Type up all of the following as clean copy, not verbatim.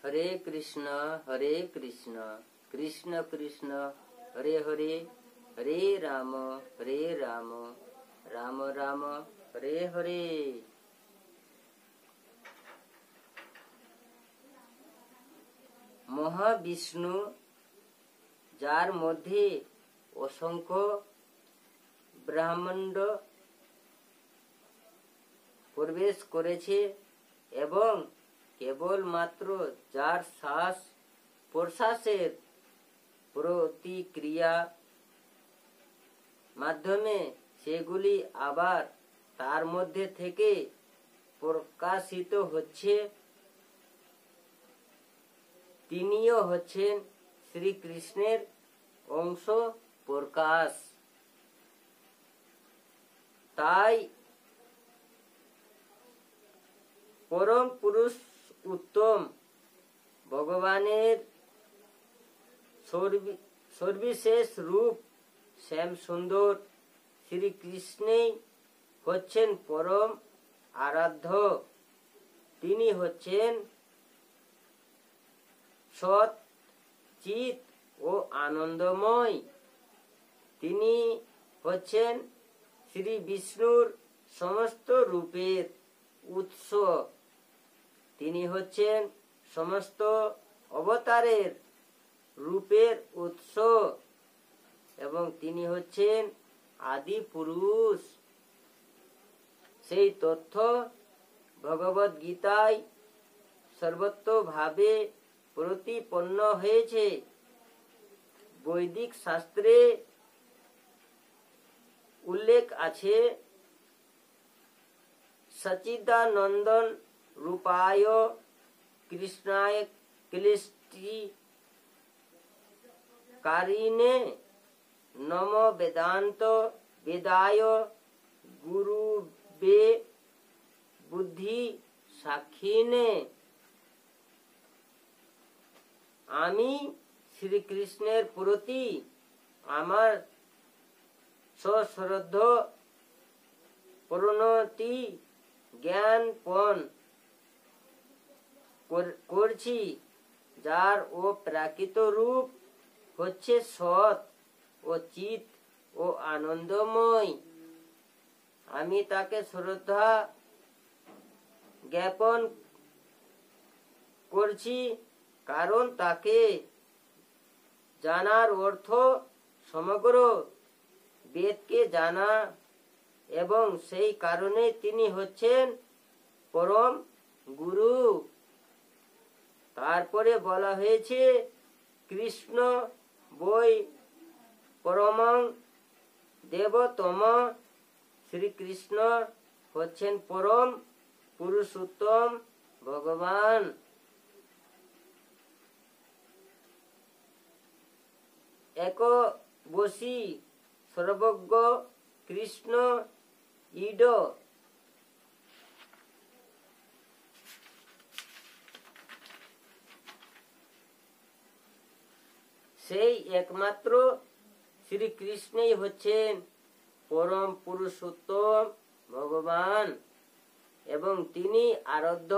हरे कृष्ण कृष्ण कृष्ण हरे हरे हरे राम राम राम हरे हरे। মহাবিষ্ণু যার মধ্যে অসংখ্য ব্রহ্মাণ্ড প্রবেশ করেছে এবং কেবলমাত্র যার শ্বাস প্রশ্বাসের প্রতিক্রিয়া মাধ্যমে সেগুলি আবার তার মধ্যে থেকে প্রকাশিত হচ্ছে, তিনিও হচ্ছেন শ্রীকৃষ্ণের অংশ প্রকাশ। তাই পরম পুরুষ উত্তম ভগবানের সর্বশেষ রূপ শ্যাম সুন্দর শ্রীকৃষ্ণই হচ্ছেন পরম আরাধ্য। তিনি হচ্ছেন সৎ চিত ও আনন্দময়। তিনি হচ্ছেন শ্রী বিষ্ণুর সমস্ত রূপের উৎস। তিনি হচ্ছেন সমস্ত অবতারের রূপের উৎস এবং তিনি হচ্ছেন আদি পুরুষ। সেই তথ্য ভগবদ গীতায় সর্বতোভাবে প্রতিপন্ন হয়েছে। বৈদিক শাস্ত্রে উল্লেখ আছে, সচিদানন্দন রূপায় কৃষ্ণায় ক্লিষ্টি কারিণে নম বেদান্ত বেদায় গুরুবে বুদ্ধি সাক্ষিণে। আমি শ্রীকৃষ্ণের প্রতি আমার সশ্রদ্ধ প্রণতি জ্ঞানপন করছি, যার ও প্রাকৃত রূপ হচ্ছে সৎ ও চিত ও আনন্দময়। আমি তাকে শ্রদ্ধা জ্ঞাপন করছি, কারণ তাকে জানার অর্থ সমগ্র বেদকে জানা এবং সেই কারণে তিনি হচ্ছেন পরম গুরু। তারপরে বলা হয়েছে, কৃষ্ণ বৈ পরমং দেবতম। শ্রীকৃষ্ণ হচ্ছেন পরম পুরুষোত্তম ভগবান। এক বসি সর্বজ্ঞ কৃষ্ণ ইড। সেই একমাত্র শ্রীকৃষ্ণই হচ্ছেন পরম পুরুষোত্তম ভগবান এবং তিনি আরাধ্য।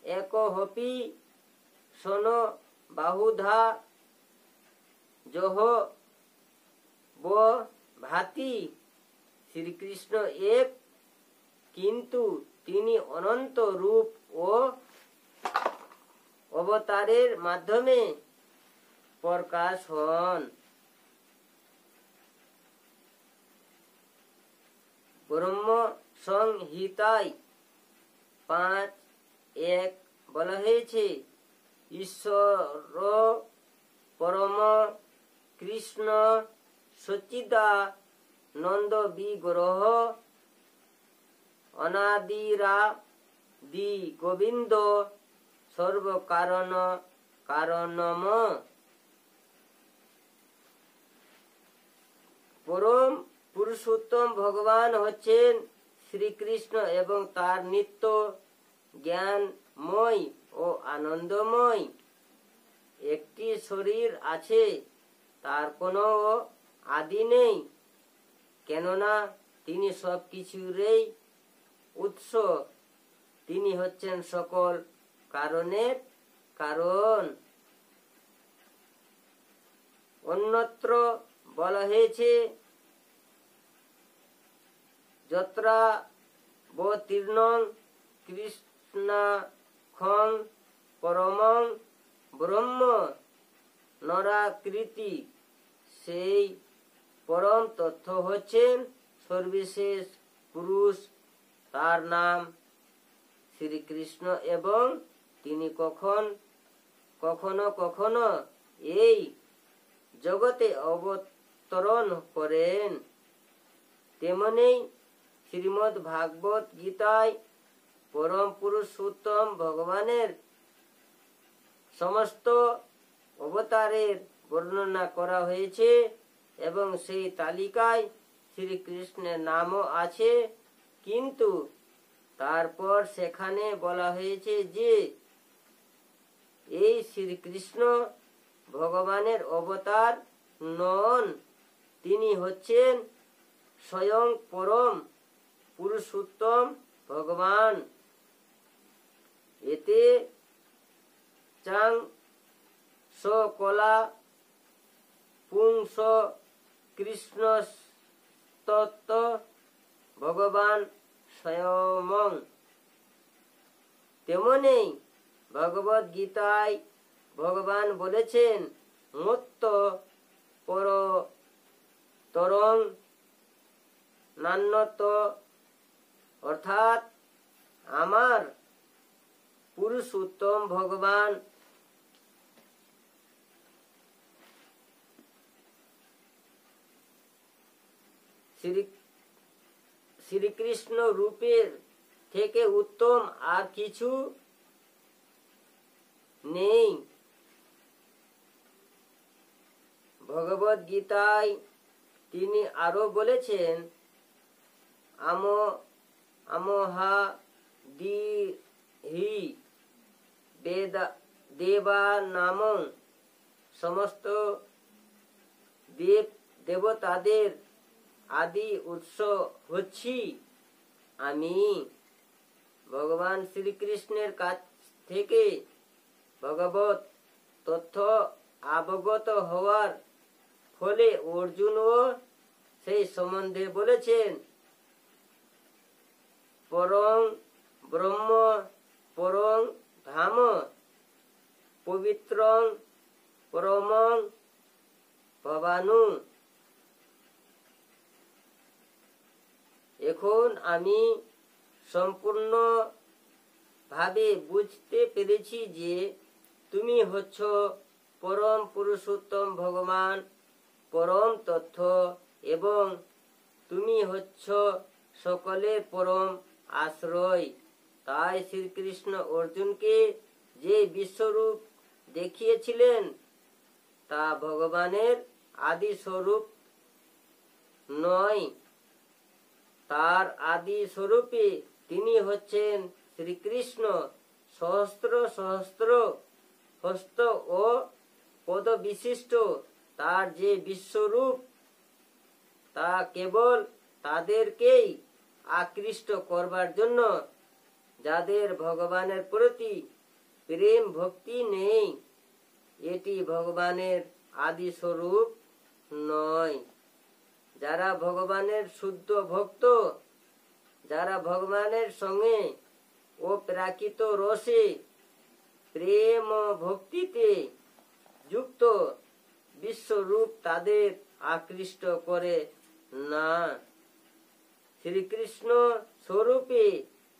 একহপি শোন বাহুধা জহ ব ভাতি। শ্রীকৃষ্ণ এক, কিন্তু তিনি অনন্ত রূপ ও অবতারের মাধ্যমে প্রকাশ হন। ব্রহ্ম সংহিতায় 5:1 বলা হয়েছে, ঈশ্বর পরম কৃষ্ণ সচ্চিদানন্দ বিগ্রহ অনাদিরাদি গোবিন্দ সর্বকারণ কারণম। পরম পুরুষোত্তম ভগবান হচ্ছেন শ্রীকৃষ্ণ এবং তার নিত্য জ্ঞানময় ও আনন্দময়। একটি শরীর আছে, তার কোনো আদি নেই, কেননা তিনি সব কিছুরই উৎস। তিনি হচ্ছেন সকল কারণের কারণ। অন্যত্র বলা হয়েছে যত্রা বতীর্ণং কৃষ্ণাখং পরমং ব্রহ্ম নরাকৃতি, সেই পরম তথ্য হচ্ছেন সর্বশেষ পুরুষ, তার নাম শ্রীকৃষ্ণ, এবং তিনি কখনো কখনো এই জগতে অবতরণ করেন। তেমনি শ্রীমদ্ ভাগবত গীতায় পরম পুরুষোত্তম ভগবানের সমস্ত অবতারের বর্ণনা করা হয়েছে এবং সেই তালিকায় শ্রীকৃষ্ণের নামও আছে, কিন্তু তারপর সেখানে বলা হয়েছে যে এই শ্রীকৃষ্ণ ভগবানের অবতার নন, তিনি হচ্ছেন স্বয়ং পরম পুরুষোত্তম ভগবান। এতে চাং সকলা পুংস কৃষ্ণ তত্ত্ব ভগবান স্বয়ং। তেমনি ভগবদ গীতায় ভগবান বলেছেন মত্ত পর তরং নান্যত, অর্থাৎ আমার পুরুষোত্তম ভগবান শ্রীকৃষ্ণ রূপের থেকে উত্তম আর কিছু নেই। ভগবদ গীতায় তিনি আরো বলেছেন আমোহা দিহি দেবা নামং, সমস্ত দেবতাদের আদি উৎস হচ্ছি আমি। ভগবান শ্রীকৃষ্ণের কাছ থেকে ভগবত তথ্য অবগত হওয়ার ফলে অর্জুনও সেই সম্বন্ধে বলেছেন পরং ব্রহ্ম পরং ধাম পবিত্রং পরমং ভবানু। এখন আমি সম্পূর্ণ ভাবে বুঝতে পেরেছি যে তুমি হচ্ছ পরম পুরুষোত্তম ভগবান, পরম তথ্য, এবং তুমি হচ্ছ সকলের পরম আশ্রয়। তাই শ্রীকৃষ্ণ অর্জুনকে যে বিশ্বরূপ দেখিয়েছিলেন তা ভগবানের আদি স্বরূপ নয়, তার আদি স্বরূপে তিনি হচ্ছেন শ্রীকৃষ্ণ। সহস্র সহস্র হস্ত ও পদ বিশিষ্ট তার যে বিশ্বরূপ তা কেবল তাদেরকেই আকৃষ্ট করবার জন্য যাদের ভগবানের প্রতি প্রেম ভক্তি নেই। এটি ভগবানের আদি স্বরূপ নয়। যারা ভগবানের শুদ্ধ ভক্ত, যারা ভগবানের সঙ্গে অপ্রাকৃত রসে প্রেম ও ভক্তিতে যুক্ত, বিশ্বরূপ তাদের আকৃষ্ট করে না। শ্রীকৃষ্ণ স্বরূপে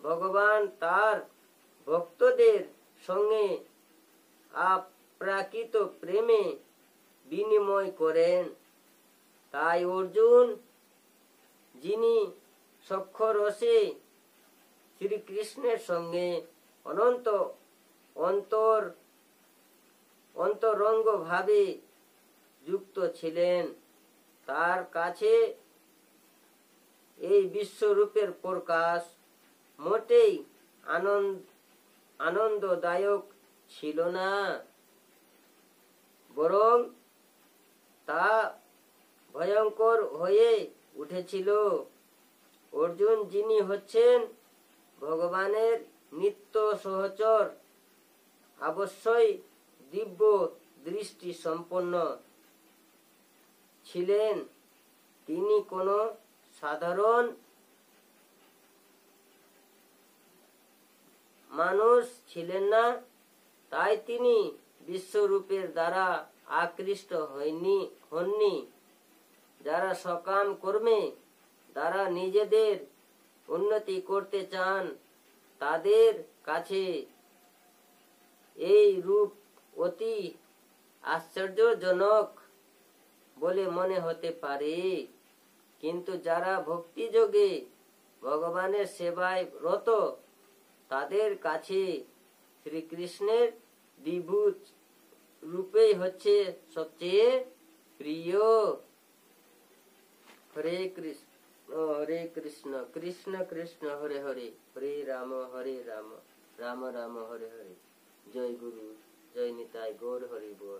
ভগবান তার ভক্তদের সঙ্গে অপ্রাকৃত প্রেমে বিনিময় করেন। তাই অর্জুন, যিনি সক্ষরসে শ্রীকৃষ্ণের সঙ্গে অনন্ত অন্তরঙ্গ ভাবে যুক্ত ছিলেন, তার কাছে এই বিশ্বরূপের প্রকাশ মোটেই আনন্দদায়ক ছিল না, বরং তা ভয়ঙ্কর হয়ে উঠেছিল। অর্জুন, যিনি হচ্ছেন ভগবানের নিত্য সহচর, অবশ্যই দিব্য দৃষ্টি সম্পন্ন ছিলেন। তিনি কোনো সাধারণ মানুষ ছিলেন না। তাই তিনি বিশ্বরূপের দ্বারা আকৃষ্ট হননি। যারা সকাম কর্মে দ্বারা নিজেদের উন্নতি করতে চান তাদের কাছে এই রূপ অতি আশ্চর্যজনক বলে মনে হতে পারে, কিন্তু যারা ভক্তিযোগে ভগবানের সেবায় রত তাদের কাছে শ্রীকৃষ্ণের দ্বিভুজ রূপেই হচ্ছে সবচেয়ে প্রিয়। হরে কৃষ্ণ হরে কৃষ্ণ কৃষ্ণ কৃষ্ণ হরে হরে, হরে রাম রাম রাম হরে হরে। জয় গুরু, জয় নিতাই গৌর হরি বল।